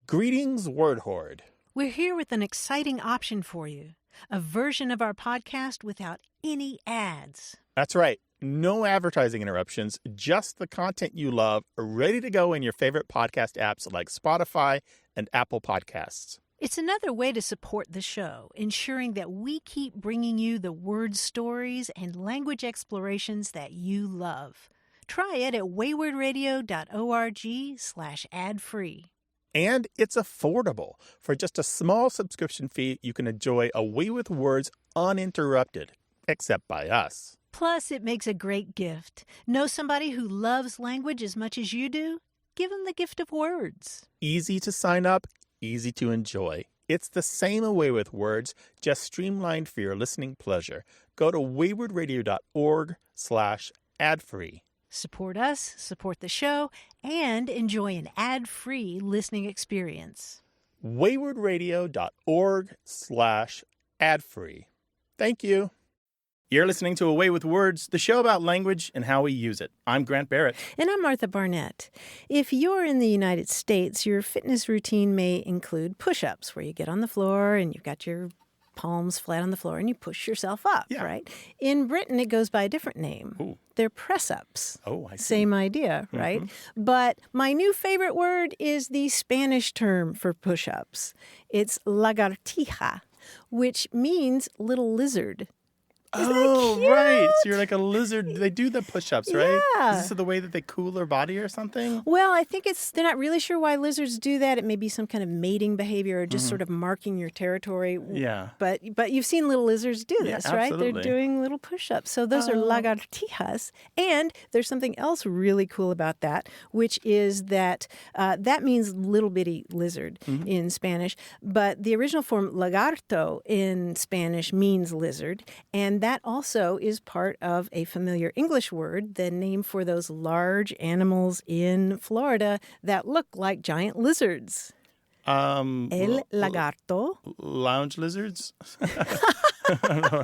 Greetings, Word Horde. We're here with an exciting option for you. A version of our podcast without any ads. That's right. No advertising interruptions, just the content you love, ready to go in your favorite podcast apps like Spotify and Apple Podcasts. It's another way to support the show, ensuring that we keep bringing you the word stories and language explorations that you love. Try it at waywardradio.org/ad-free. And it's affordable. For just a small subscription fee, you can enjoy A Way with Words uninterrupted, except by us. Plus, it makes a great gift. Know somebody who loves language as much as you do? Give them the gift of words. Easy to sign up, easy to enjoy. It's the same A Way with Words, just streamlined for your listening pleasure. Go to waywardradio.org/ad-free. Support us, support the show, and enjoy an ad-free listening experience. waywardradio.org/ad-free. Thank you. You're listening to A Way with Words, the show about language and how we use it. I'm Grant Barrett. And I'm Martha Barnett. If you're in the United States, your fitness routine may include push-ups, where you get on the floor and you've got your palms flat on the floor and you push yourself up, right? In Britain, it goes by a different name. Ooh. They're press-ups. Oh, I see. Same idea, right? But my new favorite word is the Spanish term for push-ups. It's lagartija, which means little lizard. Isn't that cute? Right. So you're like a lizard. They do the push-ups, right? Yeah. Is this the way that they cool their body or something? Well, I think they're not really sure why lizards do that. It may be some kind of mating behavior or just sort of marking your territory. Yeah. But you've seen little lizards do this, right? Absolutely. They're doing little push-ups. So those are lagartijas. And there's something else really cool about that, which is that that means little bitty lizard in Spanish. But the original form lagarto in Spanish means lizard. And that also is part of a familiar English word, the name for those large animals in Florida that look like giant lizards. El lagarto. Lounge lizards? I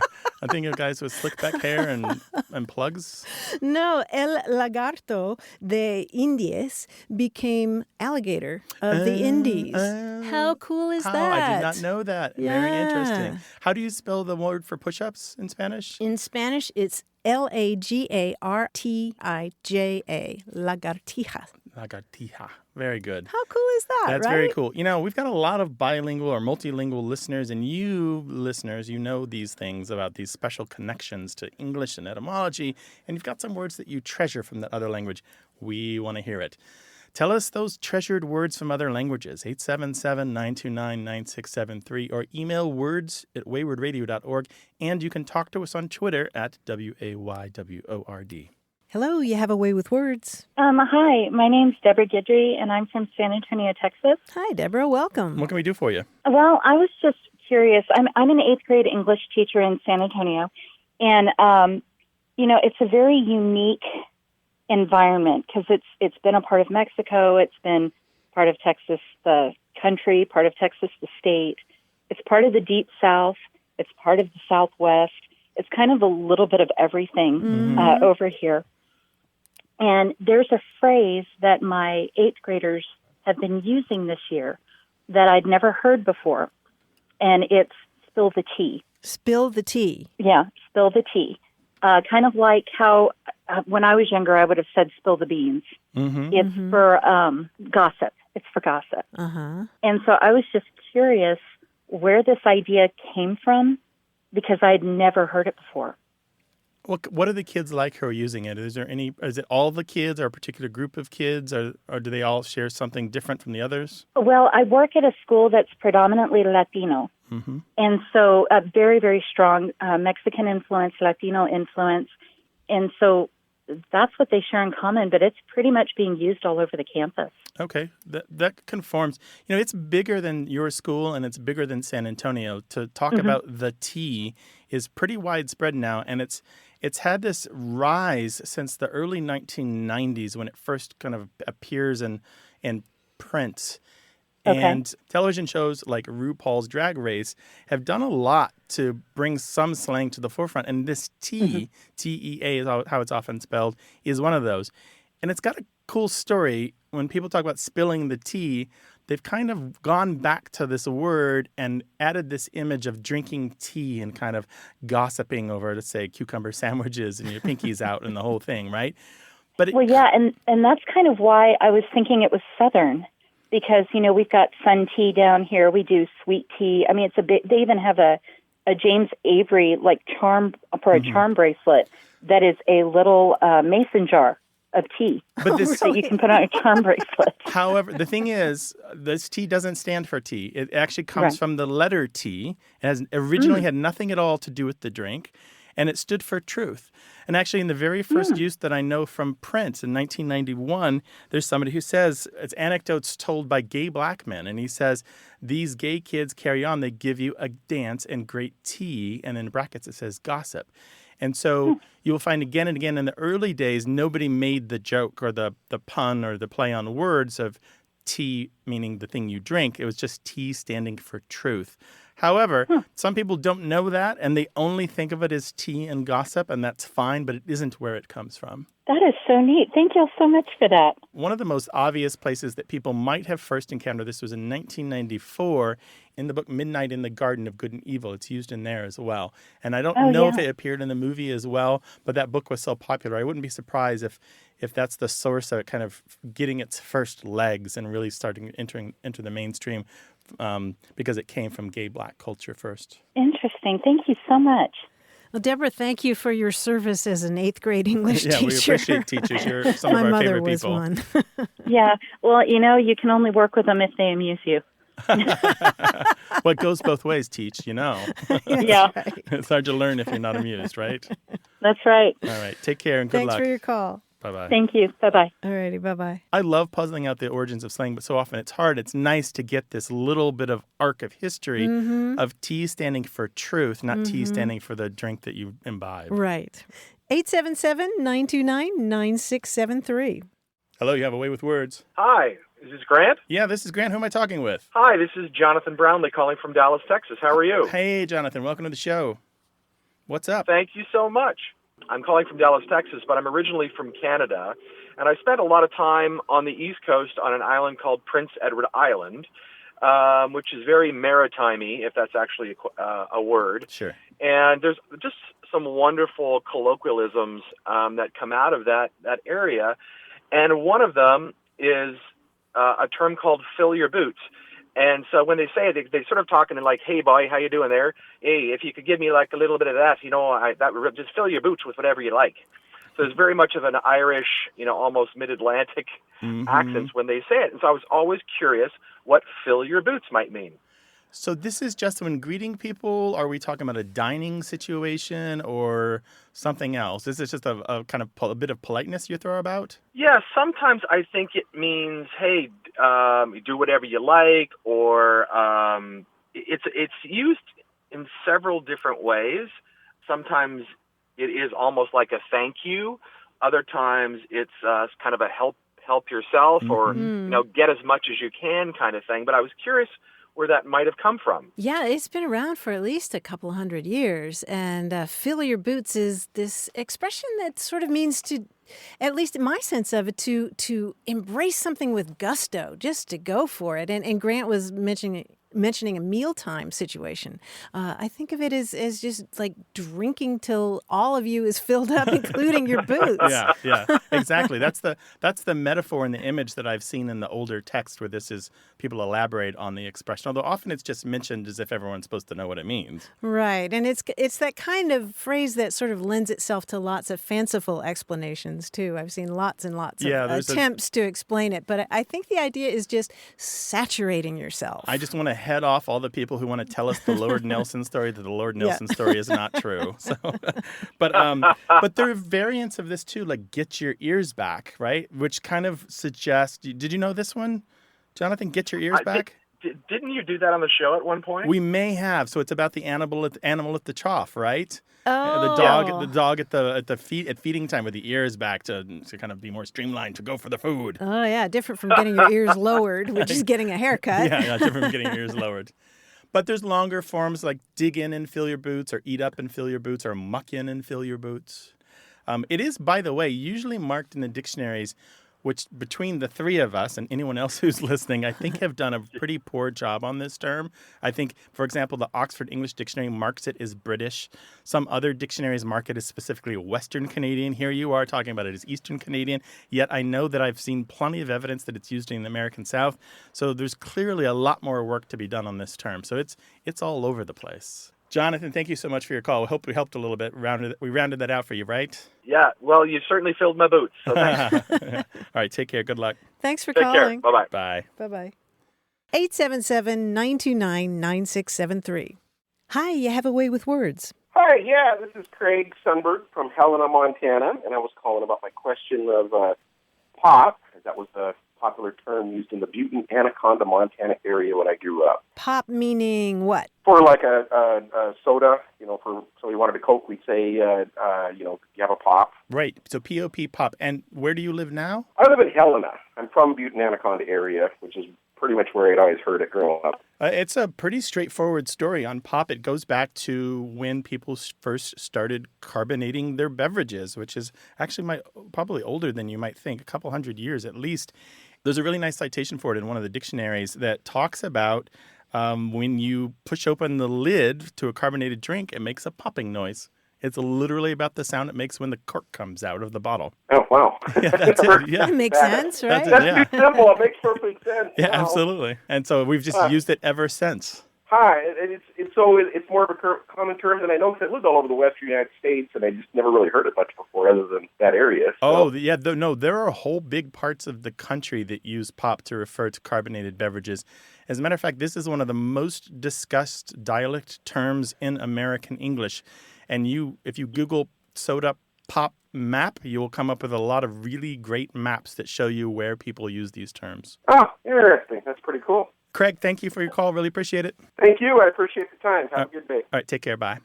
think of guys with slick back hair and plugs. No, el lagarto de Indies became alligator of the Indies. How cool is that? I did not know that. Yeah. Very interesting. How do you spell the word for push-ups in Spanish? In Spanish, it's lagartija, lagartijas. Lagartija. Very good. How cool is that, That's right? very cool. You know, we've got a lot of bilingual or multilingual listeners, and you listeners, you know these things about these special connections to English and etymology, and you've got some words that you treasure from that other language. We want to hear it. Tell us those treasured words from other languages, 877-929-9673, or email words@waywardradio.org, and you can talk to us on Twitter at WAYWORD. Hello, you have a way with words. Hi, my name's Deborah Guidry, and I'm from San Antonio, Texas. Hi, Deborah. Welcome. What can we do for you? Well, I was just curious. I'm an 8th grade English teacher in San Antonio, and, it's a very unique environment because it's been a part of Mexico. It's been part of Texas, the country, part of Texas, the state. It's part of the Deep South. It's part of the Southwest. It's kind of a little bit of everything over here. And there's a phrase that my 8th graders have been using this year that I'd never heard before, and it's spill the tea. Spill the tea. Yeah, spill the tea. Kind of like how when I was younger, I would have said spill the beans. It's for gossip. It's for gossip. And so I was just curious where this idea came from because I'd never heard it before. What are the kids like who are using it? Is it all the kids or a particular group of kids, or do they all share something different from the others? Well, I work at a school that's predominantly Latino. And so a very, very strong Mexican influence, Latino influence. And so that's what they share in common, but it's pretty much being used all over the campus. Okay, that conforms. You know, it's bigger than your school and it's bigger than San Antonio. To talk about the tea is pretty widespread now, and it's had this rise since the early 1990s when it first kind of appears in print. Okay. And television shows like RuPaul's Drag Race have done a lot to bring some slang to the forefront. And this tea, T-E-A is how it's often spelled, is one of those. And it's got a cool story. When people talk about spilling the tea, they've kind of gone back to this word and added this image of drinking tea and kind of gossiping over, let's say, cucumber sandwiches and your pinkies out and the whole thing, right? But Well, yeah, and that's kind of why I was thinking it was Southern, because, we've got sun tea down here. We do sweet tea. I mean, it's a bit, they even have a James Avery, charm for a charm bracelet that is a little mason jar of tea But this, that you can put on a charm bracelet. however, the thing is, this T doesn't stand for tea. It actually comes Right. from the letter T. It has originally had nothing at all to do with the drink, and it stood for truth. And actually, in the very first use that I know from Prince in 1991, there's somebody who says, it's anecdotes told by gay black men, and he says, these gay kids carry on, they give you a dance and great tea, and in brackets it says gossip. And so you'll find again and again in the early days, nobody made the joke or the pun or the play on words of tea, meaning the thing you drink. It was just tea standing for truth. However, some people don't know that, and they only think of it as tea and gossip, and that's fine, but it isn't where it comes from. That is so neat. Thank you so much for that. One of the most obvious places that people might have first encountered this was in 1994 in the book Midnight in the Garden of Good and Evil. It's used in there as well. And I don't know if it appeared in the movie as well, but that book was so popular. I wouldn't be surprised if that's the source of it kind of getting its first legs and really starting entering into the mainstream because it came from gay black culture first. Interesting. Thank you so much. Well, Deborah, thank you for your service as an 8th grade English teacher. Yeah, we appreciate teachers. You're some My of our mother favorite was people. one. Yeah. Well, you can only work with them if they amuse you. Well, it goes both ways, Teach, Yeah. It's hard to learn if you're not amused, right? That's right. All right. Take care and good Thanks luck. for your call. Bye-bye. Thank you. Bye-bye. All righty, bye-bye. I love puzzling out the origins of slang, but so often it's hard. It's nice to get this little bit of arc of history of tea standing for truth, not tea standing for the drink that you imbibe. Right. 877-929-9673. Hello, you have a way with words. Hi, is this Grant? Yeah, this is Grant. Who am I talking with? Hi, this is Jonathan Brownlee calling from Dallas, Texas. How are you? Hey, Jonathan. Welcome to the show. What's up? Thank you so much. I'm calling from Dallas, Texas, but I'm originally from Canada, and I spent a lot of time on the East Coast on an island called Prince Edward Island, which is very maritime-y, if that's actually a word. Sure. And there's just some wonderful colloquialisms that come out of that area, and one of them is a term called fill your boots. And so when they say it, they sort of talking like, hey, boy, how you doing there? Hey, if you could give me like a little bit of that, that would just fill your boots with whatever you like. So there's very much of an Irish, almost mid-Atlantic accent when they say it. And so I was always curious what fill your boots might mean. So this is just when greeting people? Are we talking about a dining situation or something else? Is this just a kind of a bit of politeness you throw about? Yeah, sometimes I think it means, hey, do whatever you like, or it's used in several different ways. Sometimes it is almost like a thank you. Other times it's kind of a help yourself, or get as much as you can kind of thing. But I was curious where that might have come from. Yeah, it's been around for at least a couple hundred years. And fill your boots is this expression that sort of means to, at least in my sense of it, to embrace something with gusto, just to go for it. And Grant was mentioning a mealtime situation. I think of it as just like drinking till all of you is filled up, including your boots. Yeah, exactly. That's the metaphor and the image that I've seen in the older text where this is people elaborate on the expression, although often it's just mentioned as if everyone's supposed to know what it means. Right, and it's that kind of phrase that sort of lends itself to lots of fanciful explanations too. I've seen lots and lots of attempts to explain it, but I think the idea is just saturating yourself. I just want to head off all the people who want to tell us the Lord Nelson story that the Lord Nelson story is not true. So, but there are variants of this too, like get your ears back, right? Which kind of suggests. Did you know this one, Jonathan? Get your ears back. Didn't you do that on the show at one point? We may have. So it's about the animal at the trough, right? Oh. The dog at feeding time with the ears back to kind of be more streamlined to go for the food. Oh yeah, different from getting your ears lowered, which is getting a haircut. Yeah, different from getting your ears lowered. But there's longer forms like dig in and fill your boots, or eat up and fill your boots, or muck in and fill your boots. It is, by the way, usually marked in the dictionaries which between the three of us and anyone else who's listening, I think have done a pretty poor job on this term. I think, for example, the Oxford English Dictionary marks it as British. Some other dictionaries mark it as specifically Western Canadian. Here you are talking about it as Eastern Canadian. Yet I know that I've seen plenty of evidence that it's used in the American South. So there's clearly a lot more work to be done on this term. So it's all over the place. Jonathan, thank you so much for your call. We hope we helped a little bit. We rounded that out for you, right? Yeah, well, you certainly filled my boots, so thanks. All right, take care. Good luck. Thanks for Take calling. care. Bye-bye. Bye. Bye-bye. 877-929-9673. Hi, you have a way with words. Hi, yeah, this is Craig Sunberg from Helena, Montana, and I was calling about my question of pop. That was a popular term used in the Butte, Anaconda, Montana area when I grew up. Pop meaning what? For like a soda, so we wanted a Coke, we'd say, you have a pop. Right. So P-O-P, pop. And where do you live now? I live in Helena. I'm from Butte, Anaconda area, which is pretty much where I'd always heard it growing up. It's a pretty straightforward story on pop. It goes back to when people first started carbonating their beverages, which is actually probably older than you might think, a couple hundred years at least. There's a really nice citation for it in one of the dictionaries that talks about when you push open the lid to a carbonated drink, it makes a popping noise. It's literally about the sound it makes when the cork comes out of the bottle. Oh, wow. Yeah, that's it. Yeah. That makes sense, right? That's too simple. It makes perfect sense. Yeah, Wow. absolutely. And so we've just used it ever since. Hi, it's more of a common term than I know because I lived all over the Western United States and I just never really heard it much before other than that area. So. Oh, yeah. There are whole big parts of the country that use pop to refer to carbonated beverages. As a matter of fact, this is one of the most discussed dialect terms in American English. And if you Google soda pop map, you will come up with a lot of really great maps that show you where people use these terms. Oh, interesting. That's pretty cool. Craig, thank you for your call. Really appreciate it. Thank you. I appreciate the time. Have a good day. All right, take care. Bye.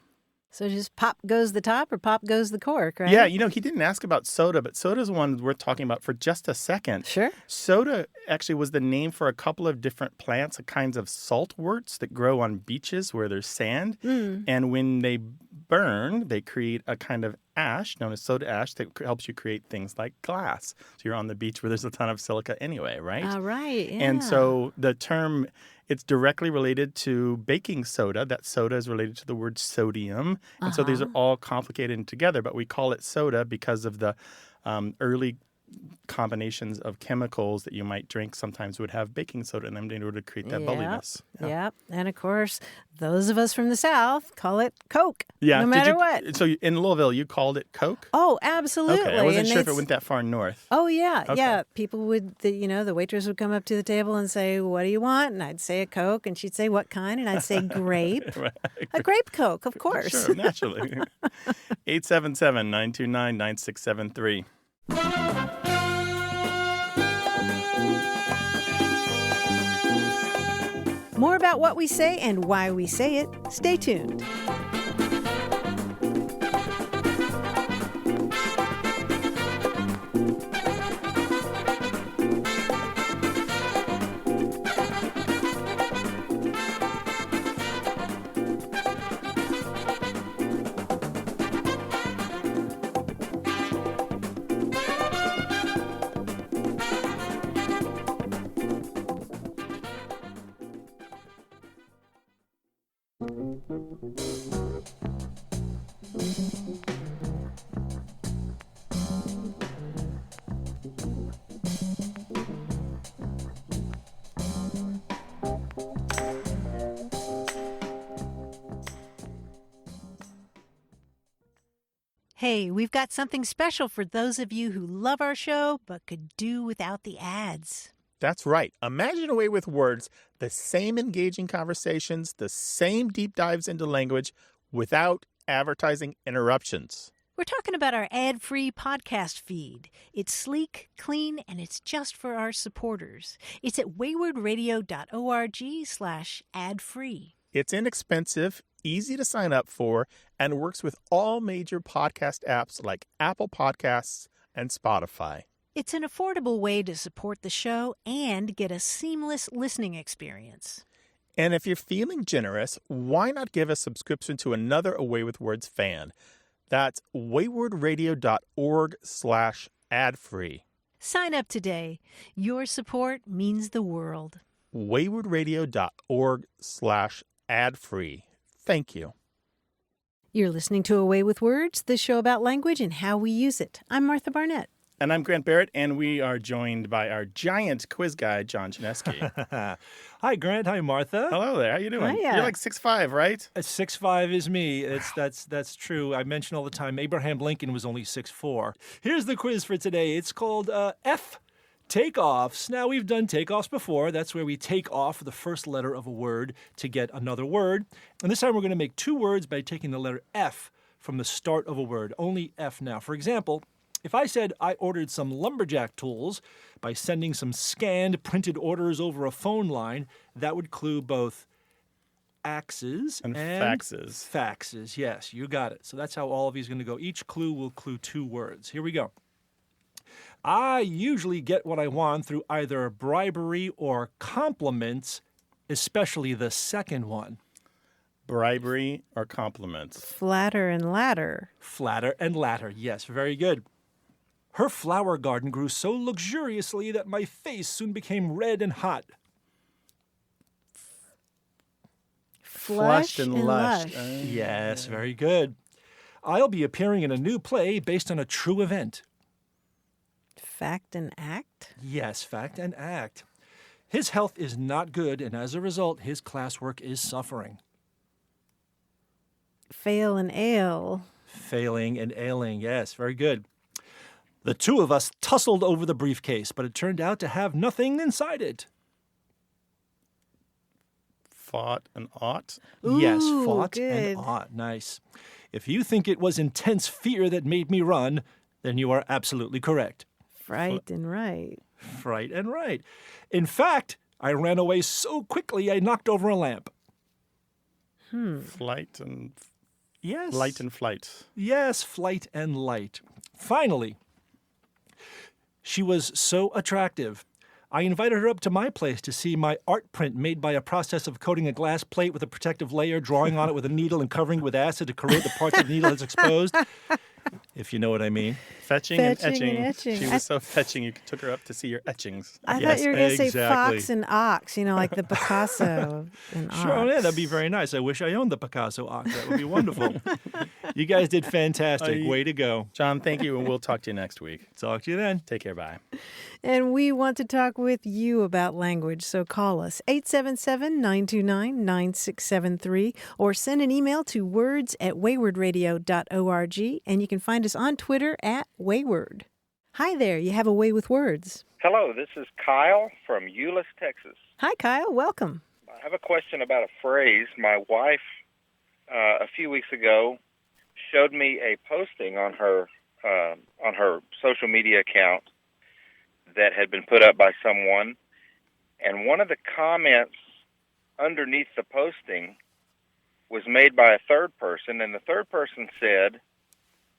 So just pop goes the top or pop goes the cork, right? Yeah, he didn't ask about soda, but soda's one worth talking about for just a second. Sure. Soda actually was the name for a couple of different plants, kinds of saltworts that grow on beaches where there's sand. And when they burn, they create a kind of ash known as soda ash that helps you create things like glass. So you're on the beach where there's a ton of silica anyway, right? Right, yeah. And so the term, it's directly related to baking soda. That soda is related to the word sodium. And so these are all complicated together, but we call it soda because of the early combinations of chemicals that you might drink sometimes would have baking soda in them in order to create that bubbliness. Yep. And of course, those of us from the South call it Coke. Yeah. No matter what. So in Louisville, you called it Coke? Oh, absolutely. Okay. I wasn't sure if it went that far north. Oh, yeah. Okay. Yeah. People would, the waitress would come up to the table and say, "What do you want?" And I'd say a Coke. And she'd say, "What kind?" And I'd say grape. Right. A grape Coke, of course. Sure, naturally. 877-929-9673. More about what we say and why we say it. Stay tuned. Hey, we've got something special for those of you who love our show but could do without the ads. That's right. Imagine a way with words, the same engaging conversations, the same deep dives into language without advertising interruptions. We're talking about our ad-free podcast feed. It's sleek, clean, and it's just for our supporters. It's at waywardradio.org/ad-free. It's inexpensive, easy to sign up for, and works with all major podcast apps like Apple Podcasts and Spotify. It's an affordable way to support the show and get a seamless listening experience. And if you're feeling generous, why not give a subscription to another Away with Words fan? That's waywardradio.org/ad-free. Sign up today. Your support means the world. waywardradio.org/ad-free. Thank you. You're listening to Away with Words, the show about language and how we use it. I'm Martha Barnett. And I'm Grant Barrett, and we are joined by our giant quiz guy, John Chinesky. Hi, Grant. Hi, Martha. Hello there. How you doing? Hiya. You're like 6'5", right? 6'5" is me. That's true. I mention all the time Abraham Lincoln was only 6'4". Here's the quiz for today. It's called F takeoffs. Now, we've done takeoffs before. That's where we take off the first letter of a word to get another word. And this time we're going to make two words by taking the letter F from the start of a word. Only F now. For example, if I said I ordered some lumberjack tools by sending some scanned printed orders over a phone line, that would clue both axes And faxes. Faxes, yes, you got it. So that's how all of these are going to go. Each clue will clue two words. Here we go. I usually get what I want through either bribery or compliments, especially the second one. Bribery or compliments? Flatter and ladder. Flatter and latter, yes, very good. Her flower garden grew so luxuriously that my face soon became red and hot. Flush and lush. Yes, very good. I'll be appearing in a new play based on a true event. Fact and act. Yes, fact and act. His health is not good, and as a result, his classwork is suffering. Fail and ale. Failing and ailing, yes, very good. The two of us tussled over the briefcase, but it turned out to have nothing inside it. Fought and ought? Yes, Ooh, fought good. and ought. Nice. If you think it was intense fear that made me run, then you are absolutely correct. Fright and right. Right and right. In fact, I ran away so quickly I knocked over a lamp. Flight and Yes. light and flight. Yes, flight and light. Finally, she was so attractive. I invited her up to my place to see my art print made by a process of coating a glass plate with a protective layer, drawing on it with a needle, and covering it with acid to corrode the parts of the needle that's exposed. If you know what I mean. Fetching and etching. She was so fetching, you took her up to see your etchings. I Yes, thought you were going to say exactly. fox and ox, like the Picasso and ox. Sure, oh, yeah, that'd be very nice. I wish I owned the Picasso ox. That would be wonderful. You guys did fantastic. Way to go. John, thank you, and we'll talk to you next week. Talk to you then. Take care, bye. And we want to talk with you about language, so call us 877-929-9673 or send an email to words@waywardradio.org, and you can find us on Twitter @Wayward. Hi there, you have a way with words. Hello, this is Kyle from Euless, Texas. Hi, Kyle. Welcome. I have a question about a phrase. My wife, a few weeks ago, showed me a posting on her social media account that had been put up by someone, and one of the comments underneath the posting was made by a third person, and the third person said,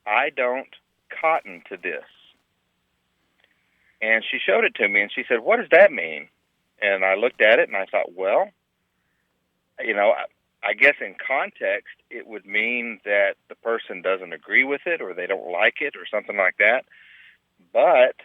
"I don't cotton to this." And she showed it to me, and she said, "What does that mean?" And I looked at it, and I thought, well, I guess in context, it would mean that the person doesn't agree with it, or they don't like it, or something like that. But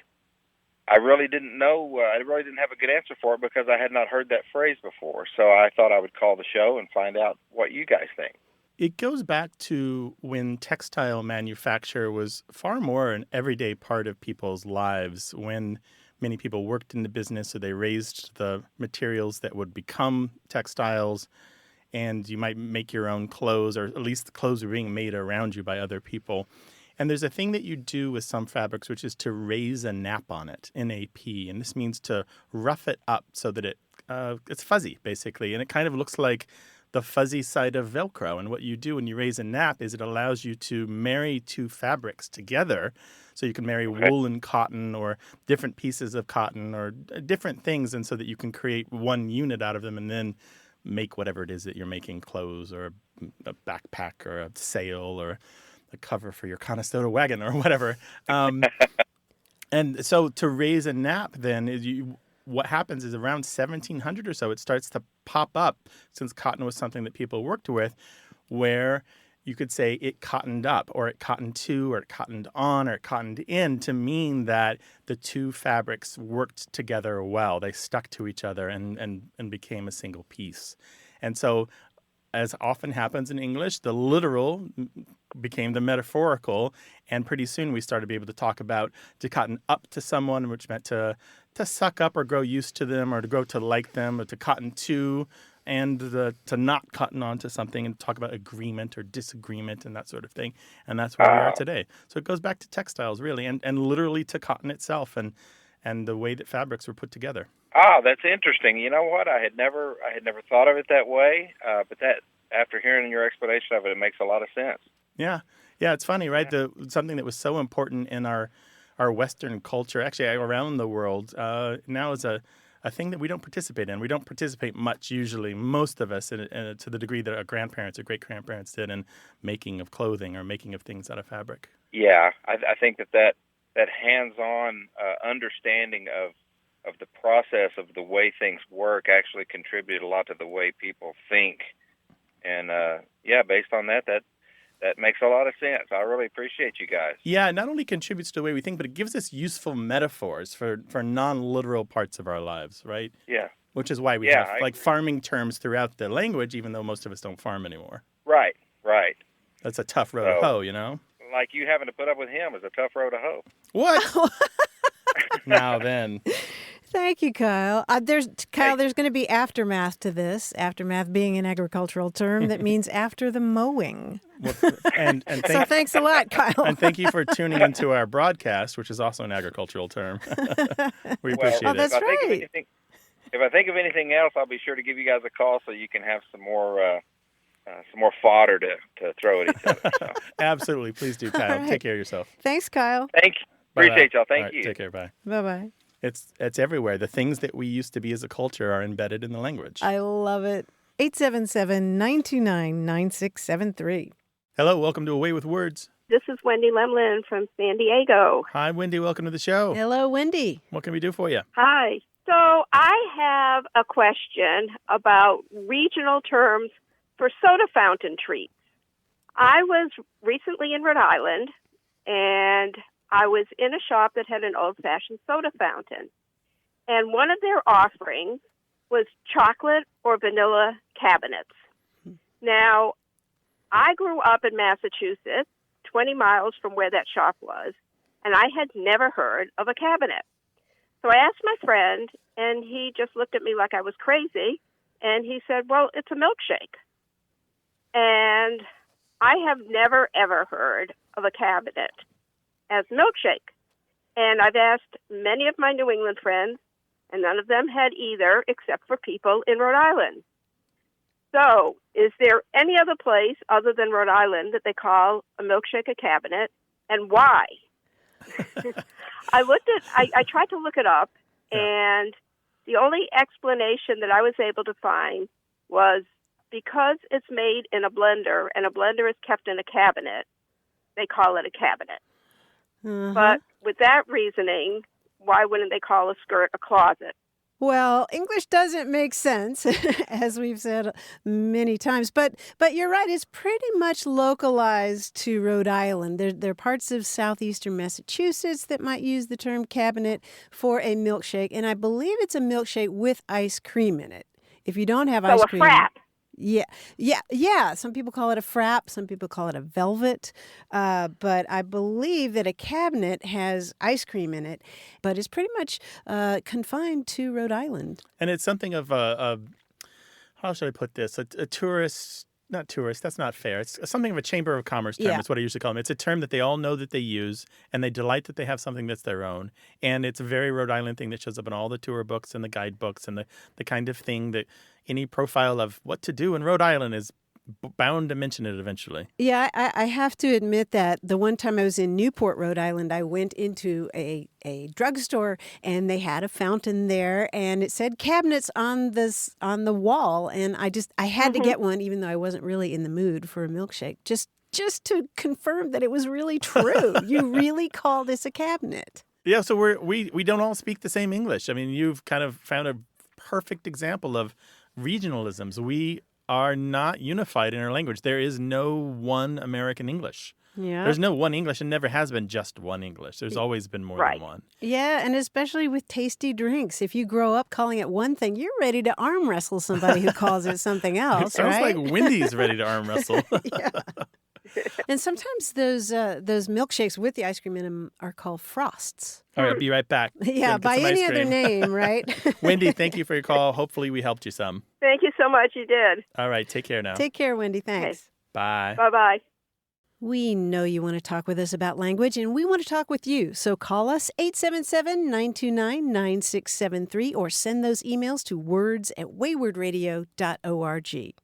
I really didn't know. I really didn't have a good answer for it because I had not heard that phrase before. So I thought I would call the show and find out what you guys think. It goes back to when textile manufacture was far more an everyday part of people's lives, when many people worked in the business, so they raised the materials that would become textiles, and you might make your own clothes, or at least the clothes were being made around you by other people. And there's a thing that you do with some fabrics, which is to raise a nap on it, N-A-P. And this means to rough it up so that it's fuzzy, basically. And it kind of looks like the fuzzy side of Velcro. And what you do when you raise a nap is it allows you to marry two fabrics together. So you can marry wool and cotton, or different pieces of cotton, or different things, and so that you can create one unit out of them and then make whatever it is that you're making, clothes or a backpack or a sail or a cover for your Conestoga wagon or whatever. And so to raise a nap then, what happens is around 1700 or so, it starts to pop up, since cotton was something that people worked with, where you could say it cottoned up, or it cottoned to, or it cottoned on, or it cottoned in to mean that the two fabrics worked together well. They stuck to each other and became a single piece. And so, as often happens in English, the literal became the metaphorical, and pretty soon we started to be able to talk about to cotton up to someone, which meant to suck up or grow used to them, or to grow to like them, or to cotton to, and to not cotton onto something, and talk about agreement or disagreement and that sort of thing. And that's where we are today. So it goes back to textiles, really, and literally to cotton itself and the way that fabrics were put together. Oh, that's interesting. You know what? I had never thought of it that way, but that, after hearing your explanation of it, it makes a lot of sense. Yeah. Yeah, it's funny, right? Yeah. Something that was so important in our Western culture, actually around the world, now is a thing that we don't participate in. We don't participate much, usually, most of us, to the degree that our grandparents or great-grandparents did in making of clothing or making of things out of fabric. Yeah, I think that hands-on understanding of the process of the way things work actually contributed a lot to the way people think. And, based on that makes a lot of sense. I really appreciate you guys. Yeah, it not only contributes to the way we think, but it gives us useful metaphors for non-literal parts of our lives, right? Yeah. Which is why we have farming terms throughout the language, even though most of us don't farm anymore. Right. That's a tough row to hoe, you know? Like you having to put up with him is a tough row to hoe. What? Now then. Thank you, Kyle. There's going to be aftermath to this. Aftermath being an agricultural term that means after the mowing. Well, so thanks a lot, Kyle. And thank you for tuning into our broadcast, which is also an agricultural term. We appreciate it. That's right. If I think of anything else, I'll be sure to give you guys a call so you can have some more fodder to throw at each other. So. Absolutely. Please do, Kyle. Right. Take care of yourself. Thanks, Kyle. Thanks. Appreciate y'all. Thank you. Take care. Bye. Bye-bye. It's everywhere. The things that we used to be as a culture are embedded in the language. I love it. 877-929-9673. Hello, welcome to Away with Words. This is Wendy Lemlin from San Diego. Hi, Wendy. Welcome to the show. Hello, Wendy. What can we do for you? Hi. So I have a question about regional terms for soda fountain treats. I was recently in Rhode Island, and I was in a shop that had an old-fashioned soda fountain. And one of their offerings was chocolate or vanilla cabinets. Now, I grew up in Massachusetts, 20 miles from where that shop was, and I had never heard of a cabinet. So I asked my friend, and he just looked at me like I was crazy, and he said, well, it's a milkshake. And I have never, ever heard of a cabinet as milkshake. And I've asked many of my New England friends, and none of them had either, except for people in Rhode Island. So, is there any other place other than Rhode Island that they call a milkshake a cabinet, and why? I tried to look it up, and the only explanation that I was able to find was because it's made in a blender, and a blender is kept in a cabinet, they call it a cabinet. Uh-huh. But with that reasoning, why wouldn't they call a skirt a closet? Well, English doesn't make sense, as we've said many times. But you're right. It's pretty much localized to Rhode Island. There are parts of southeastern Massachusetts that might use the term cabinet for a milkshake. And I believe it's a milkshake with ice cream in it. If you don't have ice cream... So a frappe. Yeah. Some people call it a frappe. Some people call it a velvet. But I believe that a cabinet has ice cream in it, but it's pretty much confined to Rhode Island. And it's something of a how should I put this? A tourist, not tourist, that's not fair. It's something of a chamber of commerce term. That's what I usually call them. It's a term that they all know that they use, and they delight that they have something that's their own. And it's a very Rhode Island thing that shows up in all the tour books and the guidebooks and the kind of thing that any profile of what to do in Rhode Island is bound to mention it eventually. Yeah, I have to admit that the one time I was in Newport, Rhode Island, I went into a drugstore and they had a fountain there and it said cabinets on the wall, and I had to get one even though I wasn't really in the mood for a milkshake. Just to confirm that it was really true. You really call this a cabinet. Yeah, so we don't all speak the same English. I mean, you've kind of found a perfect example of regionalisms. We are not unified in our language. There is no one American English. Yeah. There's no one English and never has been just one English. There's always been more than one. Yeah, and especially with tasty drinks. If you grow up calling it one thing, you're ready to arm wrestle somebody who calls it something else, It sounds right? like Wendy's ready to arm wrestle. Yeah. And sometimes those milkshakes with the ice cream in them are called frosts. All right, be right back. Yeah, by any other name, right? Wendy, thank you for your call. Hopefully we helped you some. Thank you so much. You did. All right, take care now. Take care, Wendy. Thanks. Okay. Bye. Bye-bye. We know you want to talk with us about language, and we want to talk with you. So call us 877-929-9673 or send those emails to words@waywardradio.org.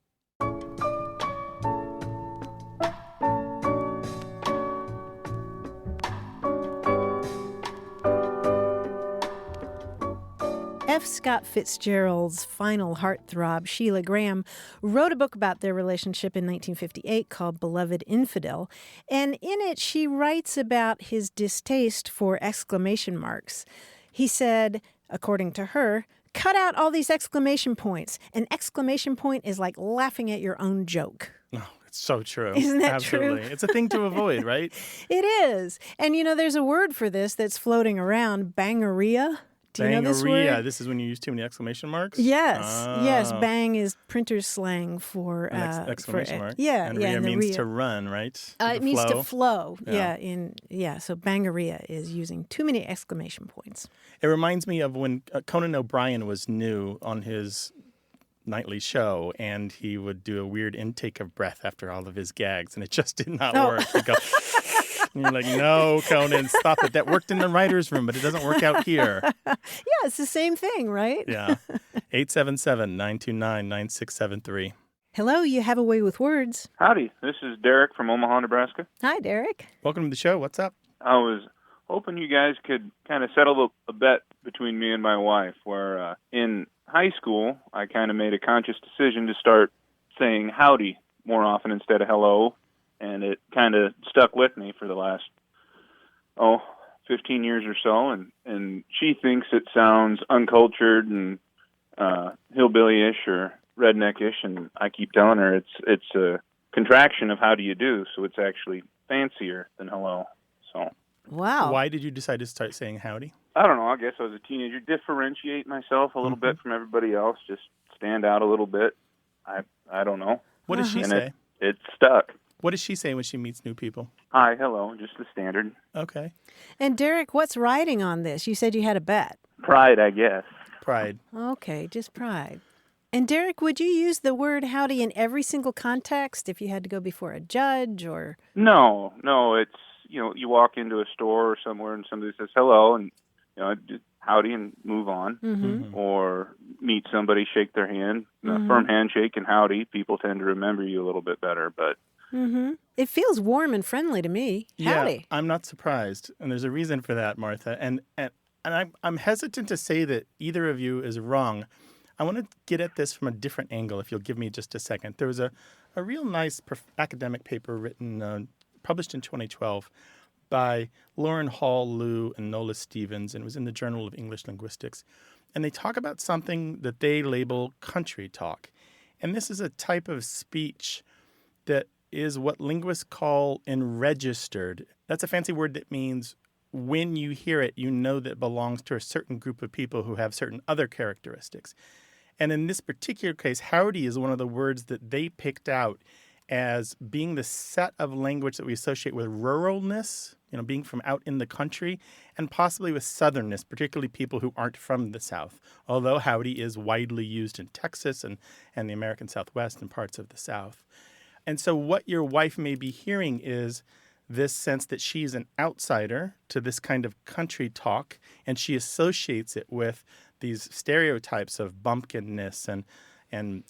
F. Scott Fitzgerald's final heartthrob, Sheila Graham, wrote a book about their relationship in 1958 called Beloved Infidel. And in it, she writes about his distaste for exclamation marks. He said, according to her, cut out all these exclamation points. An exclamation point is like laughing at your own joke. Oh, it's so true. Isn't that Absolutely. true? It's a thing to avoid, right? It is. And, there's a word for this that's floating around, bangorrhea. Do you know this word? Bangorrhea. This is when you use too many exclamation marks? Yes, yes. Oh. Bang is printer's slang for exclamation mark. Yeah, and yeah. rhea And the means rhea. to run, right? It means to flow. Yeah. So bangorrhea is using too many exclamation points. It reminds me of when Conan O'Brien was new on his nightly show, and he would do a weird intake of breath after all of his gags, and it just did not work. He'd go, and you're like, no, Conan, stop it. That worked in the writer's room, but it doesn't work out here. Yeah, it's the same thing, right? Yeah. 877-929-9673. Hello, you have a way with words. Howdy, this is Derek from Omaha, Nebraska. Hi, Derek. Welcome to the show. What's up? I was hoping you guys could kind of settle a bet between me and my wife, where in high school, I kind of made a conscious decision to start saying howdy more often instead of hello, and it kind of stuck with me for the last, 15 years or so, and she thinks it sounds uncultured and hillbilly-ish or redneck-ish, and I keep telling her it's a contraction of how do you do, so it's actually fancier than hello. So Wow. Why did you decide to start saying howdy? I don't know. I guess I was a teenager. Differentiate myself a little bit from everybody else. Just stand out a little bit. I don't know. What does she And say? It stuck. What does she say when she meets new people? Hi, hello, just the standard. Okay. And Derek, what's riding on this? You said you had a bet. Pride, I guess. Pride. Okay, just pride. And Derek, would you use the word howdy in every single context if you had to go before a judge or? No, it's, you walk into a store or somewhere and somebody says hello and, just howdy and move on. Mm-hmm. Or meet somebody, shake their hand, a firm handshake and howdy. People tend to remember you a little bit better, but. Mm-hmm. It feels warm and friendly to me. Howdy. Yeah, I'm not surprised. And there's a reason for that, Martha. And I'm hesitant to say that either of you is wrong. I want to get at this from a different angle, if you'll give me just a second. There was a real nice academic paper written, published in 2012 by Lauren Hall, Liu, and Nola Stevens, and it was in the Journal of English Linguistics. And they talk about something that they label country talk. And this is a type of speech that is what linguists call enregistered. That's a fancy word that means when you hear it, you know that it belongs to a certain group of people who have certain other characteristics. And in this particular case, howdy is one of the words that they picked out as being the set of language that we associate with ruralness, being from out in the country, and possibly with southernness, particularly people who aren't from the South, although howdy is widely used in Texas and the American Southwest and parts of the South. And so what your wife may be hearing is this sense that she's an outsider to this kind of country talk, and she associates it with these stereotypes of bumpkinness and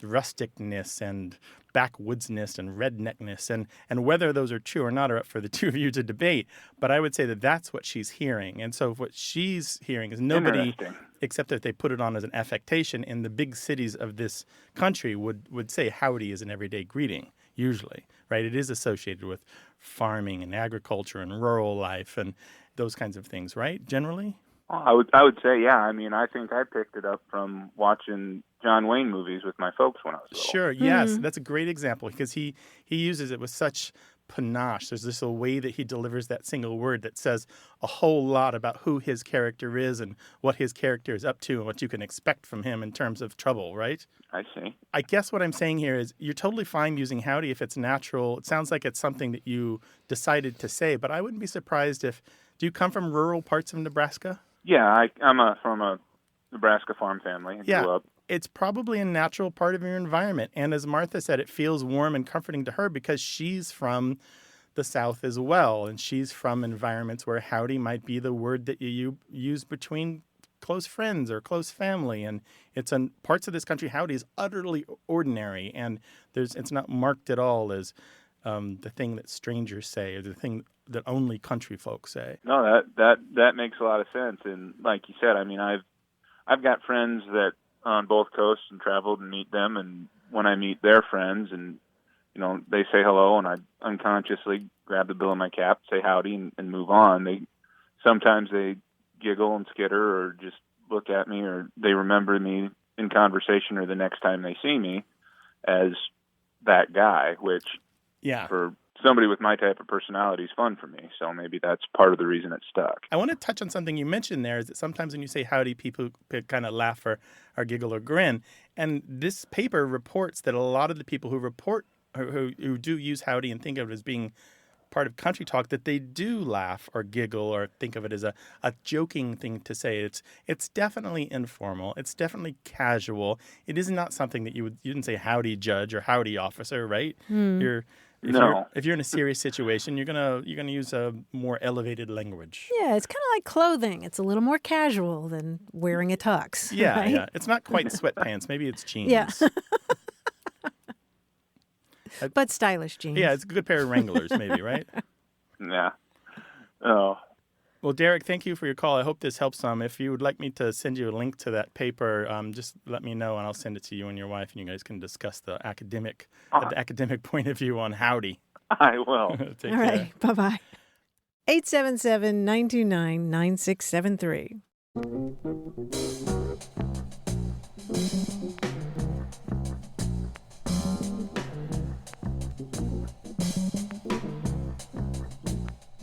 rusticness and backwoodsness and redneckness. And whether those are true or not are up for the two of you to debate. But I would say that that's what she's hearing. And so what she's hearing is nobody, except that they put it on as an affectation in the big cities of this country, would say howdy is an everyday greeting. Usually, right? It is associated with farming and agriculture and rural life and those kinds of things, right? Generally? I would say, yeah. I mean, I think I picked it up from watching John Wayne movies with my folks when I was little. Sure, yes. That's a great example because he uses it with such panache. There's this way that he delivers that single word that says a whole lot about who his character is and what his character is up to and what you can expect from him in terms of trouble, right? I see. I guess what I'm saying here is you're totally fine using howdy if it's natural. It sounds like it's something that you decided to say, but I wouldn't be surprised if... Do you come from rural parts of Nebraska? Yeah, I'm from a Nebraska farm family. I grew up. It's probably a natural part of your environment. And as Martha said, it feels warm and comforting to her because she's from the South as well. And she's from environments where howdy might be the word that you use between close friends or close family. And it's in parts of this country, howdy is utterly ordinary. And it's not marked at all as the thing that strangers say or the thing that only country folk say. No, that makes a lot of sense. And like you said, I mean, I've got friends that on both coasts and traveled and meet them, and when I meet their friends and they say hello and I unconsciously grab the bill of my cap, say howdy and move on. Sometimes they giggle and skitter or just look at me, or they remember me in conversation or the next time they see me as that guy, which for somebody with my type of personality is fun for me. So maybe that's part of the reason it stuck. I want to touch on something you mentioned there, is that sometimes when you say howdy, people kind of laugh or giggle or grin. And this paper reports that a lot of the people who do use howdy and think of it as being part of country talk, that they do laugh or giggle or think of it as a joking thing to say. It's definitely informal. It's definitely casual. It is not something that you didn't say howdy judge or howdy officer, right? If you're in a serious situation, you're gonna use a more elevated language. Yeah, it's kind of like clothing. It's a little more casual than wearing a tux. Yeah, right? yeah. It's not quite sweatpants. Maybe it's jeans. Yeah. But stylish jeans. Yeah, it's a good pair of Wranglers, maybe, right? Yeah. Oh. Well, Derek, thank you for your call. I hope this helps some. If you would like me to send you a link to that paper, just let me know, and I'll send it to you and your wife, and you guys can discuss the academic point of view on howdy. I will. All right. Bye-bye. 877-929-9673.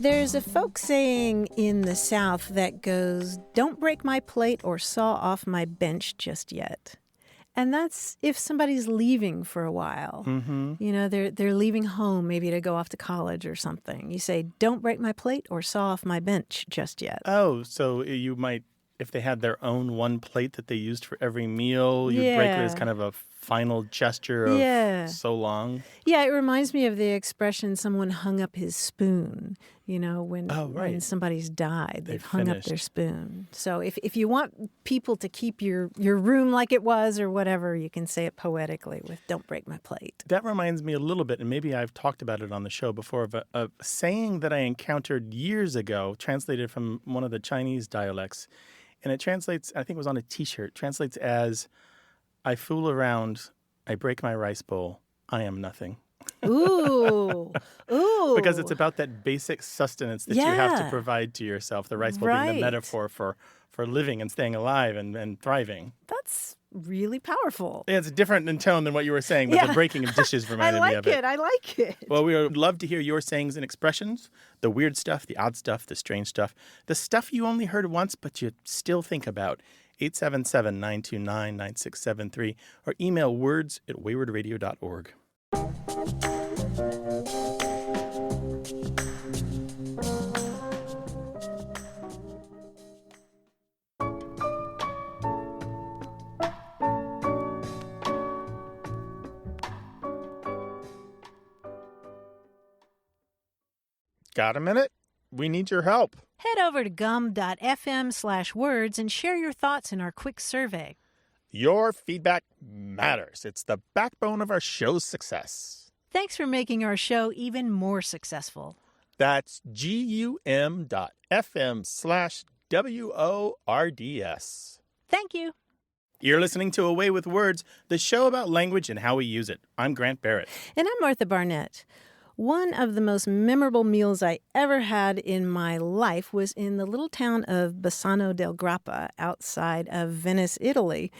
There's a folk saying in the South that goes, "Don't break my plate or saw off my bench just yet." And that's if somebody's leaving for a while. Mm-hmm. They're leaving home, maybe to go off to college or something. You say, "Don't break my plate or saw off my bench just yet." Oh, so you might, if they had their own one plate that they used for every meal, you'd break it as kind of a final gesture of so long. Yeah, it reminds me of the expression, someone hung up his spoon. When somebody's died, they've hung up their spoon. So if you want people to keep your room like it was or whatever, you can say it poetically with "Don't break my plate." That reminds me a little bit, and maybe I've talked about it on the show before, of a saying that I encountered years ago, translated from one of the Chinese dialects. And it translates, I think it was on a T-shirt, translates as, "I fool around, I break my rice bowl, I am nothing." Ooh. Because it's about that basic sustenance that you have to provide to yourself. The rice bowl being the metaphor for living and staying alive and thriving. That's really powerful. Yeah, it's different in tone than what you were saying, but the breaking of dishes reminded me of it. I like it. Well, we would love to hear your sayings and expressions, the weird stuff, the odd stuff, the strange stuff, the stuff you only heard once but you still think about. 877-929-9673 or email words@waywardradio.org. Got a minute? We need your help. Head over to gum.fm/words and share your thoughts in our quick survey. Your feedback matters. It's the backbone of our show's success. Thanks for making our show even more successful. That's gum.fm/WORDS. Thank you. You're listening to Away with Words, the show about language and how we use it. I'm Grant Barrett. And I'm Martha Barnett. One of the most memorable meals I ever had in my life was in the little town of Bassano del Grappa outside of Venice, Italy.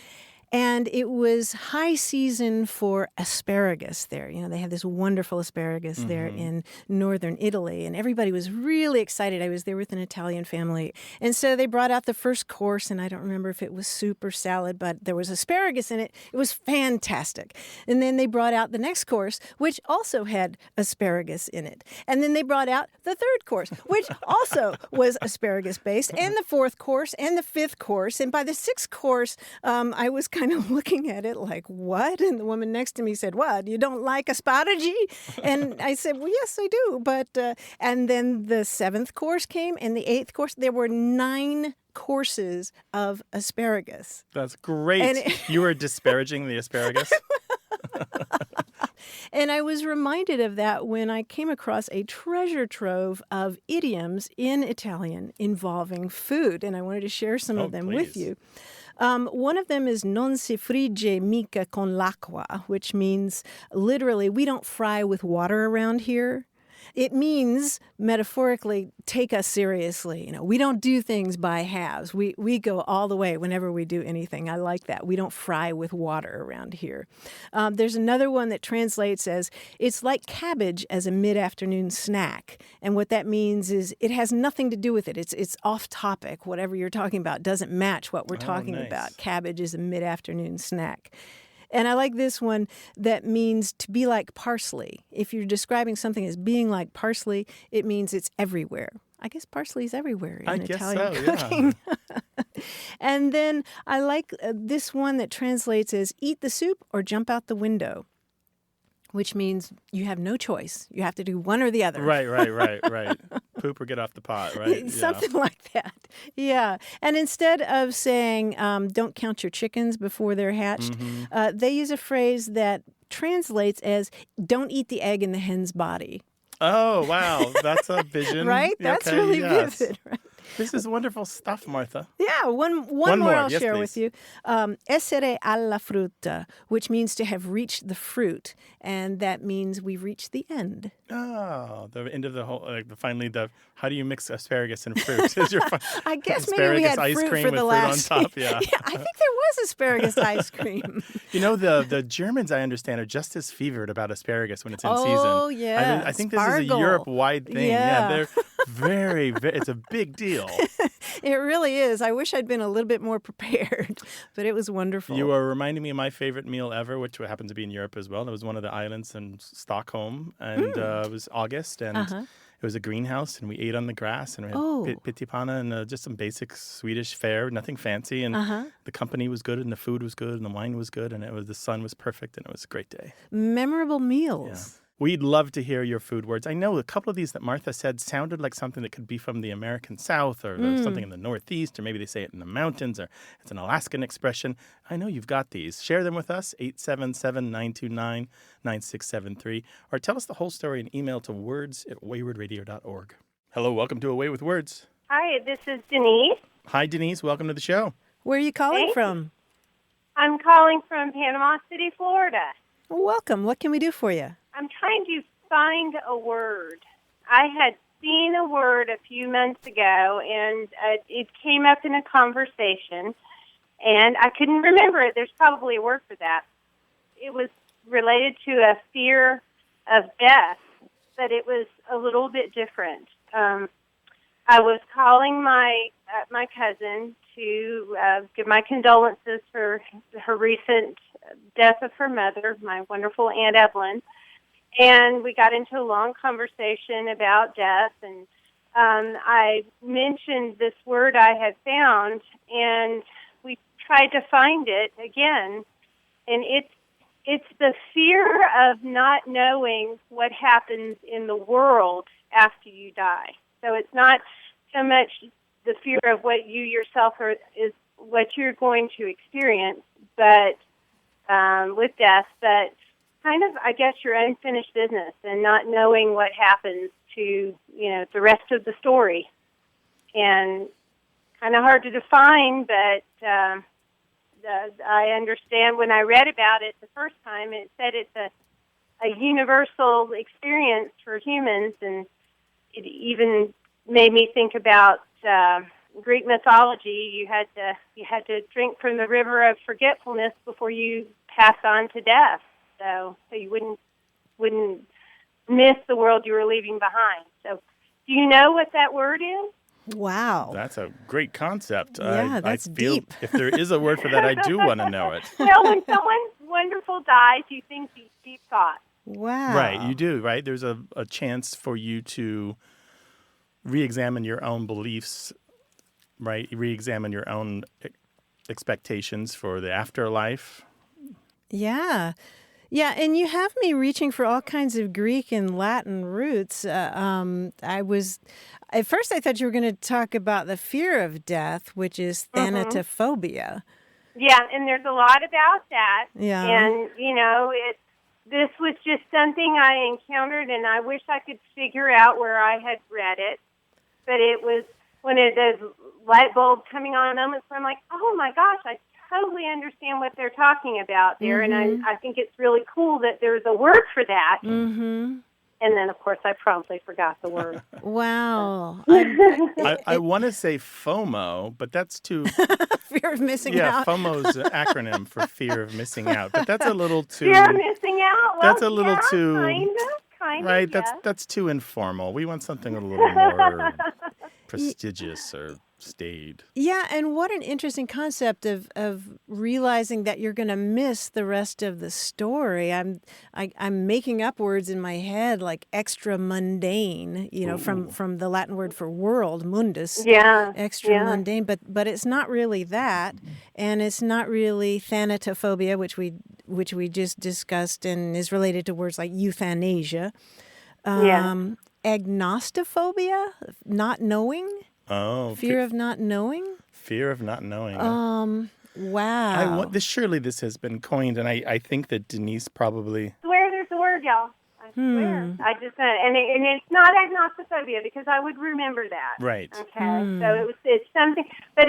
And it was high season for asparagus there. You know, they have this wonderful asparagus there in northern Italy, and everybody was really excited. I was there with an Italian family. And so they brought out the first course, and I don't remember if it was soup or salad, but there was asparagus in it. It was fantastic. And then they brought out the next course, which also had asparagus in it. And then they brought out the third course, which also was asparagus-based, and the fourth course, and the fifth course. And by the sixth course, I was kind of looking at it like, what? And the woman next to me said, what, you don't like asparagi? And I said, well, yes, I do. But and then the seventh course came, and the eighth course. There were 9 courses of asparagus. That's great. You were disparaging the asparagus? And I was reminded of that when I came across a treasure trove of idioms in Italian involving food, and I wanted to share some of them with you. One of them is non si frigge mica con l'acqua, which means literally, we don't fry with water around here. It means, metaphorically, take us seriously. You know, we don't do things by halves. We go all the way whenever we do anything. I like that. We don't fry with water around here. There's another one that translates as, it's like cabbage as a mid-afternoon snack. And what that means is it has nothing to do with it. It's off topic. Whatever you're talking about doesn't match what we're talking about. Cabbage is a mid-afternoon snack. And I like this one that means to be like parsley. If you're describing something as being like parsley, it means it's everywhere. I guess parsley is everywhere in Italian cooking. Yeah. And then I like this one that translates as eat the soup or jump out the window, which means you have no choice. You have to do one or the other. Right. Poop or get off the pot, right? Something like that. Yeah. And instead of saying, don't count your chickens before they're hatched, they use a phrase that translates as, don't eat the egg in the hen's body. Oh, wow. That's a vision. Right? That's really vivid, right? This is wonderful stuff, Martha. Yeah, one more I'll share please. with you. Essere alla frutta, which means to have reached the fruit, and that means we've reached the end. Oh, the end of the whole, finally, how do you mix asparagus and fruit? Is your I guess maybe we had ice fruit cream for with the fruit last. on top, yeah. I think there was asparagus ice cream. You know, the Germans, I understand, are just as fevered about asparagus when it's in season. Oh, yeah. I think this is a Europe-wide thing. Yeah. They're very, it's a big deal. It really is. I wish I'd been a little bit more prepared, but it was wonderful. You are reminding me of my favorite meal ever, which happened to be in Europe as well. It was one of the islands in Stockholm, and it was August, and it was a greenhouse, and we ate on the grass, and we had pitipana and just some basic Swedish fare, nothing fancy, and the company was good, and the food was good, and the wine was good, and the sun was perfect, and it was a great day. Memorable meals. Yeah. We'd love to hear your food words. I know a couple of these that Martha said sounded like something that could be from the American South or something in the Northeast, or maybe they say it in the mountains, or it's an Alaskan expression. I know you've got these. Share them with us, 877-929-9673, or tell us the whole story and email to words@waywardradio.org. Hello, welcome to Away with Words. Hi, this is Denise. Hi, Denise. Welcome to the show. Where are you calling from? I'm calling from Panama City, Florida. Welcome. What can we do for you? I'm trying to find a word. I had seen a word a few months ago, and it came up in a conversation, and I couldn't remember it. There's probably a word for that. It was related to a fear of death, but it was a little bit different. I was calling my cousin to give my condolences for her recent death of her mother, my wonderful Aunt Evelyn. And we got into a long conversation about death, and I mentioned this word I had found, and we tried to find it again. And it's the fear of not knowing what happens in the world after you die. So it's not so much the fear of what you yourself is what you're going to experience, but with death, but kind of, I guess, your unfinished business and not knowing what happens to, the rest of the story. And kind of hard to define, but I understand when I read about it the first time, it said it's a universal experience for humans, and it even made me think about Greek mythology, you had to drink from the river of forgetfulness before you passed on to death. So you wouldn't miss the world you were leaving behind. So, do you know what that word is? Wow. That's a great concept. Yeah, that's I feel deep. If there is a word for that, I do want to know it. Well, when someone wonderful dies, you think these deep thoughts. Wow. Right, you do, right? There's a chance for you to re-examine your own beliefs, right? Re-examine your own expectations for the afterlife. Yeah. Yeah, and you have me reaching for all kinds of Greek and Latin roots. At first I thought you were going to talk about the fear of death, which is thanatophobia. Yeah, and there's a lot about that. Yeah. And, this was just something I encountered, and I wish I could figure out where I had read it. But it was one of those light bulb coming on moments where I'm like, oh, my gosh, I totally understand what they're talking about there. And I think it's really cool that there's a word for that. Mm-hmm. And then, of course, I promptly forgot the word. Wow. I want to say FOMO, but that's too... Fear of missing yeah, out. FOMO's an acronym for fear of missing out. But that's a little too... Fear of missing out? Well, that's a little too... Kind of, right, yes. that's too informal. We want something a little more prestigious or staid. Yeah, and what an interesting concept of realizing that you're going to miss the rest of the story. I'm making up words in my head like extra mundane, from the Latin word for world, mundus. Yeah. Extra mundane, but it's not really that, and it's not really thanatophobia, which we just discussed and is related to words like euthanasia. Agnostophobia, not knowing. Oh, Fear of not knowing? Fear of not knowing. Wow. Surely this has been coined, and I think that Denise probably... I swear there's a word, y'all. I swear. I just and it's not agnostophobia because I would remember that. Right. Okay. So it's something, but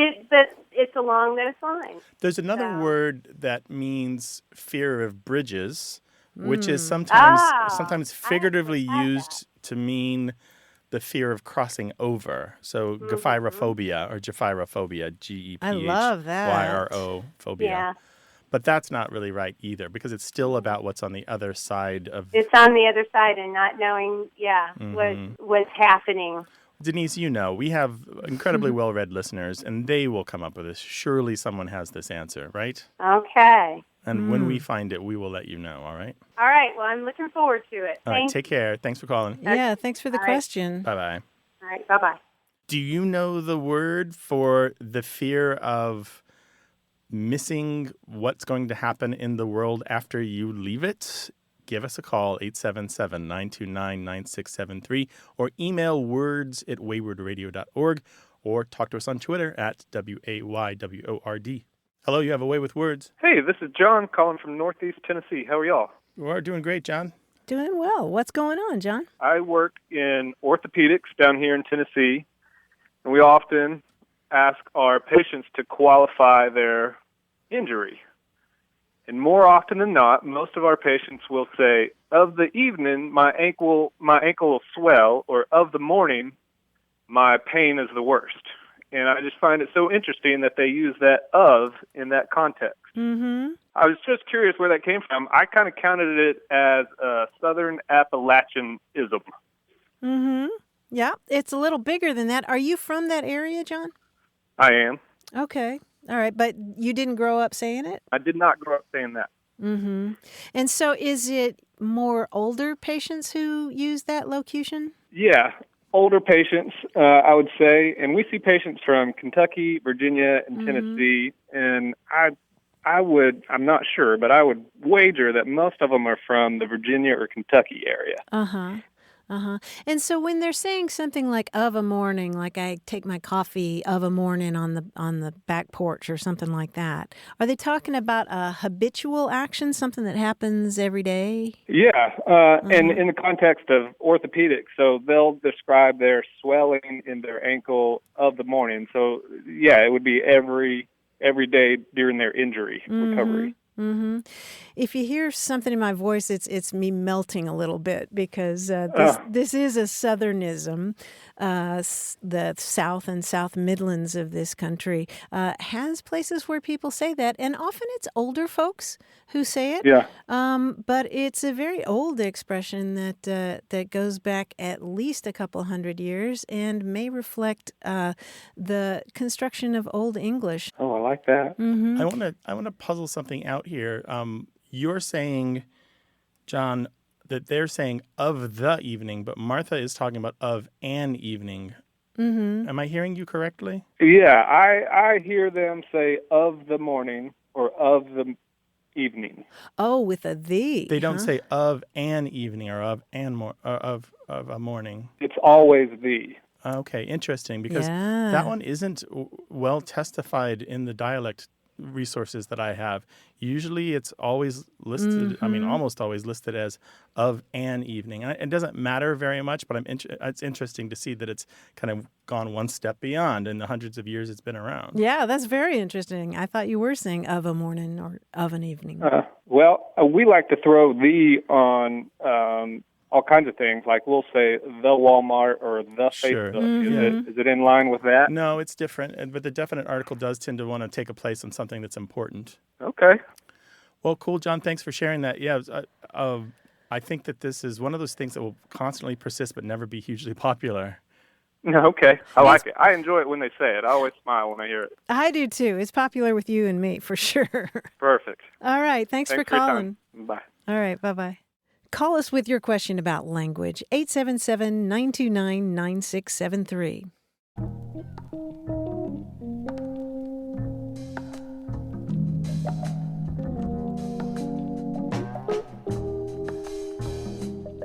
it's along those lines. There's another word that means fear of bridges, which is sometimes figuratively used to mean the fear of crossing over. So gephyrophobia or gephyrophobia, Gephyro I love that. It's on the other side and not knowing, what's happening. Denise, we have incredibly well-read listeners, and they will come up with this. Surely someone has this answer, right? Okay. And when we find it, we will let you know, all right? All right. Well, I'm looking forward to it. All right, take care. Thanks for calling. Yeah, thanks for the question. Bye-bye. All right, bye-bye. Do you know the word for the fear of missing what's going to happen in the world after you leave it? Give us a call, 877-929-9673, or email words@waywordradio.org, or talk to us on Twitter at WAYWORD. Hello, you have a way with words. Hey, this is John calling from Northeast Tennessee. How are y'all? We're doing great, John. Doing well. What's going on, John? I work in orthopedics down here in Tennessee, and we often ask our patients to qualify their injury. And more often than not, most of our patients will say, of the evening, my ankle will swell, or of the morning, my pain is the worst. And I just find it so interesting that they use that "of" in that context. Mm-hmm. I was just curious where that came from. I kind of counted it as a Southern Appalachianism. Mm-hmm. Yeah, it's a little bigger than that. Are you from that area, John? I am. Okay. All right, but you didn't grow up saying it? I did not grow up saying that. Mm-hmm. And so is it more older patients who use that locution? Yeah, older patients, I would say. And we see patients from Kentucky, Virginia, and Tennessee. And I'm not sure, but I would wager that most of them are from the Virginia or Kentucky area. Uh-huh. Uh-huh. And so when they're saying something like of a morning, like I take my coffee of a morning on the back porch or something like that, are they talking about a habitual action, something that happens every day? Yeah, and in the context of orthopedics, so they'll describe their swelling in their ankle of the morning. So, yeah, it would be every day during their injury recovery. If you hear something in my voice, it's me melting a little bit because this is a Southernism. The South and South Midlands of this country has places where people say that, and often it's older folks who say it. Yeah. But it's a very old expression that goes back at least a couple hundred years and may reflect the construction of Old English. Oh, I like that. I want to puzzle something out here. You're saying, John, that they're saying of the evening, but Martha is talking about of an evening. Am I hearing you correctly? Yeah, I hear them say of the morning or of the evening. Oh, with a the. They don't say of an evening or of a morning. It's always the. Okay, interesting, because that one isn't well testified in the dialect resources that I have. Usually it's always listed, almost always listed as of an evening. And it doesn't matter very much, but it's interesting to see that it's kind of gone one step beyond in the hundreds of years it's been around. Yeah, that's very interesting. I thought you were saying of a morning or of an evening. We like to throw the on all kinds of things. Like we'll say the Walmart or the Sure. Facebook. Is it in line with that? No, it's different. But the definite article does tend to want to take a place on something that's important. Okay. Well, cool, John. Thanks for sharing that. Yeah, I think that this is one of those things that will constantly persist but never be hugely popular. Okay. I like it. I enjoy it when they say it. I always smile when I hear it. I do too. It's popular with you and me for sure. Perfect. All right. Thanks for calling. Bye. All right. Bye-bye. Call us with your question about language, 877-929-9673.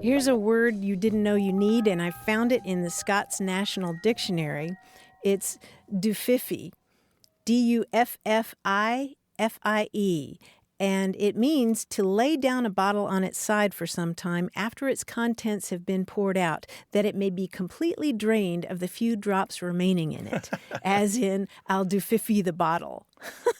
Here's a word you didn't know you need, and I found it in the Scots National Dictionary. It's duffifi, D-U-F-F-I-F-I-E. And it means to lay down a bottle on its side for some time after its contents have been poured out, that it may be completely drained of the few drops remaining in it, as in, I'll duffifi the bottle.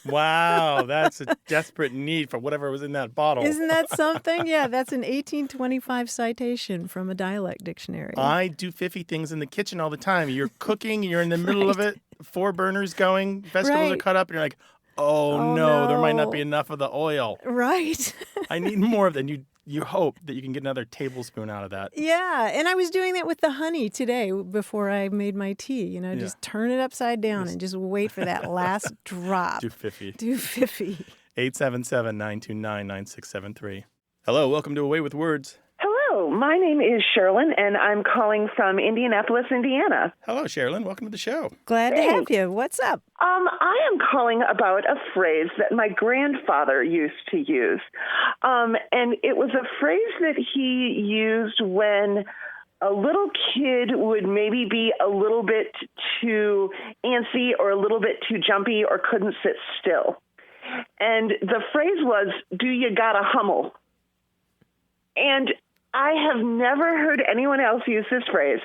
Wow, that's a desperate need for whatever was in that bottle. Isn't that something? Yeah, that's an 1825 citation from a dialect dictionary. I do 50 things in the kitchen all the time. You're cooking, you're in the middle of it, 4 burners going, vegetables are cut up, and you're like, Oh no, there might not be enough of the oil. Right. I need more of that. You hope that you can get another tablespoon out of that. Yeah, and I was doing that with the honey today before I made my tea. Just turn it upside down and just wait for that last drop. Do 50. 877-929-9673. Hello, welcome to Away with Words. Hello, my name is Sherilyn, and I'm calling from Indianapolis, Indiana. Hello, Sherilyn. Welcome to the show. Glad to have you. What's up? I am calling about a phrase that my grandfather used to use. And it was a phrase that he used when a little kid would maybe be a little bit too antsy or a little bit too jumpy or couldn't sit still. And the phrase was, "Do you got a hummel?" And I have never heard anyone else use this phrase.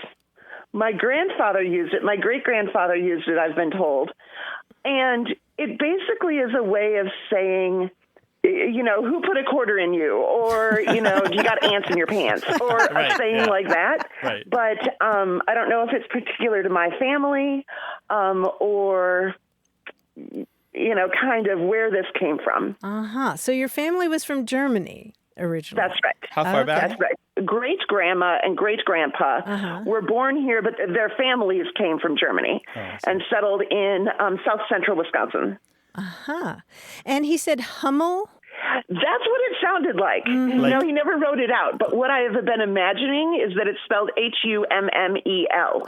My grandfather used it. My great-grandfather used it, I've been told. And it basically is a way of saying, who put a quarter in you? Or, you got ants in your pants? Or a saying like that. Right. But I don't know if it's particular to my family or, kind of where this came from. Uh-huh. So your family was from Germany originally? That's right. How far back? That's right. Great-grandma and great-grandpa were born here, but their families came from Germany and settled in south-central Wisconsin. Uh-huh. And he said hummel? That's what it sounded like. No, he never wrote it out. But what I have been imagining is that it's spelled Hummel.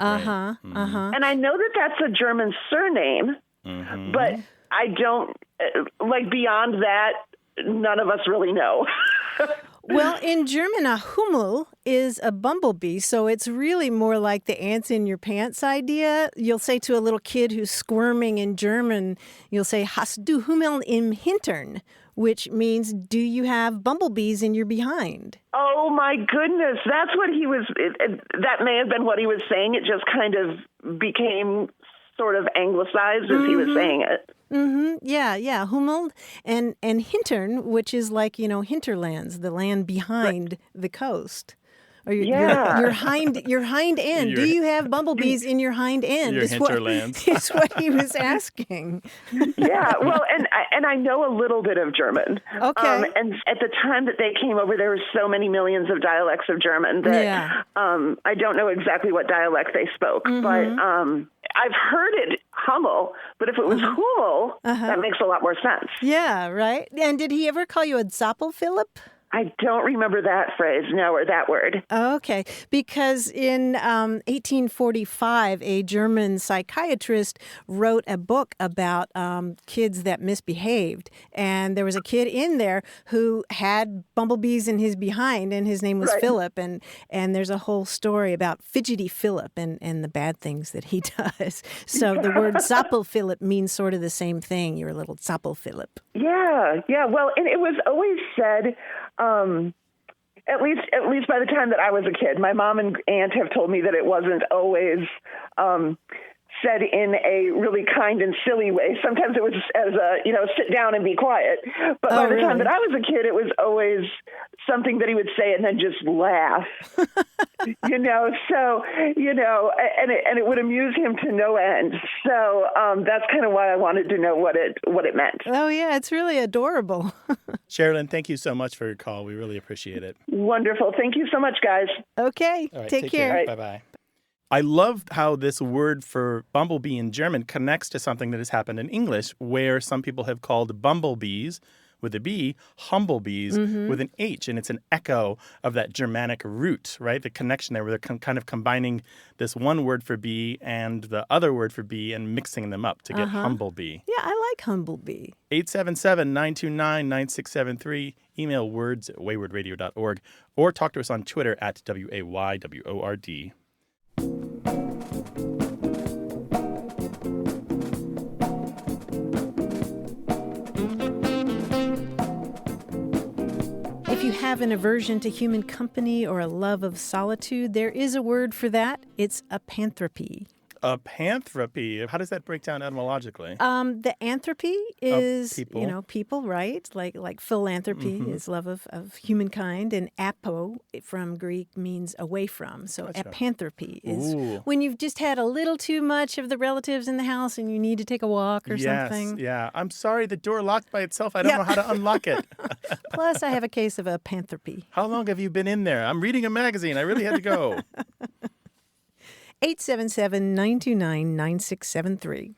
Uh-huh. Uh-huh. And I know that that's a German surname, but I don't, beyond that, none of us really know. Well, in German, a Hummel is a bumblebee, so it's really more like the ants in your pants idea. You'll say to a little kid who's squirming in German, you'll say, "Hast du Hummel im Hintern?" which means, do you have bumblebees in your behind? Oh, my goodness. That's what he was, that may have been what he was saying. It just kind of became sort of anglicized as he was saying it. Yeah. Hummel and hintern, which is like, hinterlands, the land behind the coast. Or your hind end. Do you have bumblebees in your hind end? Your hinterlands. Is what he was asking. Yeah, well, and I know a little bit of German. Okay. And at the time that they came over, there were so many millions of dialects of German that I don't know exactly what dialect they spoke, but I've heard it Hummel, but if it was Hummel, that makes a lot more sense. Yeah, right. And did he ever call you a Zappel, Philip? I don't remember that phrase, no, or that word. Okay, because in 1845, a German psychiatrist wrote a book about kids that misbehaved. And there was a kid in there who had bumblebees in his behind, and his name was Philip. And there's a whole story about fidgety Philip and the bad things that he does. So the word Zappel Philip means sort of the same thing. You're a little Zappel Philip. Yeah. Well, and it was always said... at least by the time that I was a kid, my mom and aunt have told me that it wasn't always said in a really kind and silly way. Sometimes it was as a, sit down and be quiet. But by the time that I was a kid, it was always something that he would say and then just laugh. And it would amuse him to no end. So that's kind of why I wanted to know what it meant. Oh, yeah, it's really adorable. Sherilyn, thank you so much for your call. We really appreciate it. Wonderful. Thank you so much, guys. Okay. All right, take care. Right. Bye-bye. I love how this word for bumblebee in German connects to something that has happened in English, where some people have called bumblebees with a B, humblebees with an H, and it's an echo of that Germanic root, right? The connection there where they're kind of combining this one word for bee and the other word for bee and mixing them up to get humblebee. Yeah, I like humblebee. 877-929-9673. Email words@waywardradio.org or talk to us on Twitter at WAYWORD. If you have an aversion to human company or a love of solitude, there is a word for that. It's apanthropy. Apanthropy. How does that break down etymologically? The anthropy is, people. People, right? Like philanthropy is love of humankind, and apo from Greek means away from. So apanthropy is when you've just had a little too much of the relatives in the house and you need to take a walk or something. Yeah. I'm sorry, the door locked by itself. I don't know how to unlock it. Plus, I have a case of apanthropy. How long have you been in there? I'm reading a magazine. I really had to go. 877-929-9673.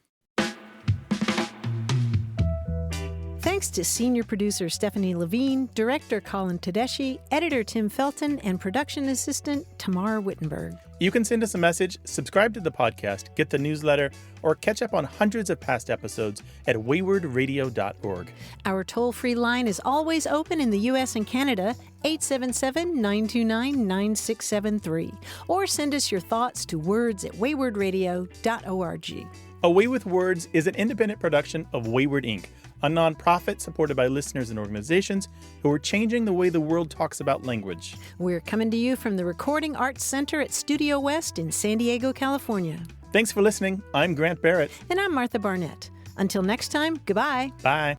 Thanks to senior producer Stephanie Levine, director Colin Tedeschi, editor Tim Felton, and production assistant Tamar Wittenberg. You can send us a message, subscribe to the podcast, get the newsletter, or catch up on hundreds of past episodes at waywardradio.org. Our toll-free line is always open in the U.S. and Canada, 877-929-9673. Or send us your thoughts to words@waywardradio.org. A Way with Words is an independent production of Wayward Inc., a nonprofit supported by listeners and organizations who are changing the way the world talks about language. We're coming to you from the Recording Arts Center at Studio West in San Diego, California. Thanks for listening. I'm Grant Barrett. And I'm Martha Barnett. Until next time, goodbye. Bye.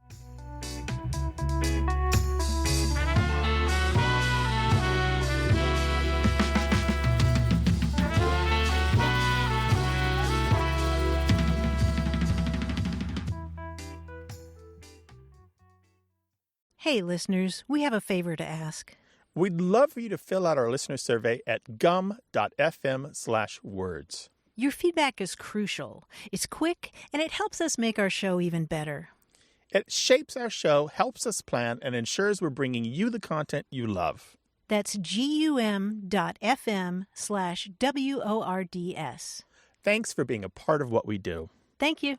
Hey, listeners, we have a favor to ask. We'd love for you to fill out our listener survey at gum.fm/words. Your feedback is crucial. It's quick, and it helps us make our show even better. It shapes our show, helps us plan, and ensures we're bringing you the content you love. That's gum.fm/WORDS. Thanks for being a part of what we do. Thank you.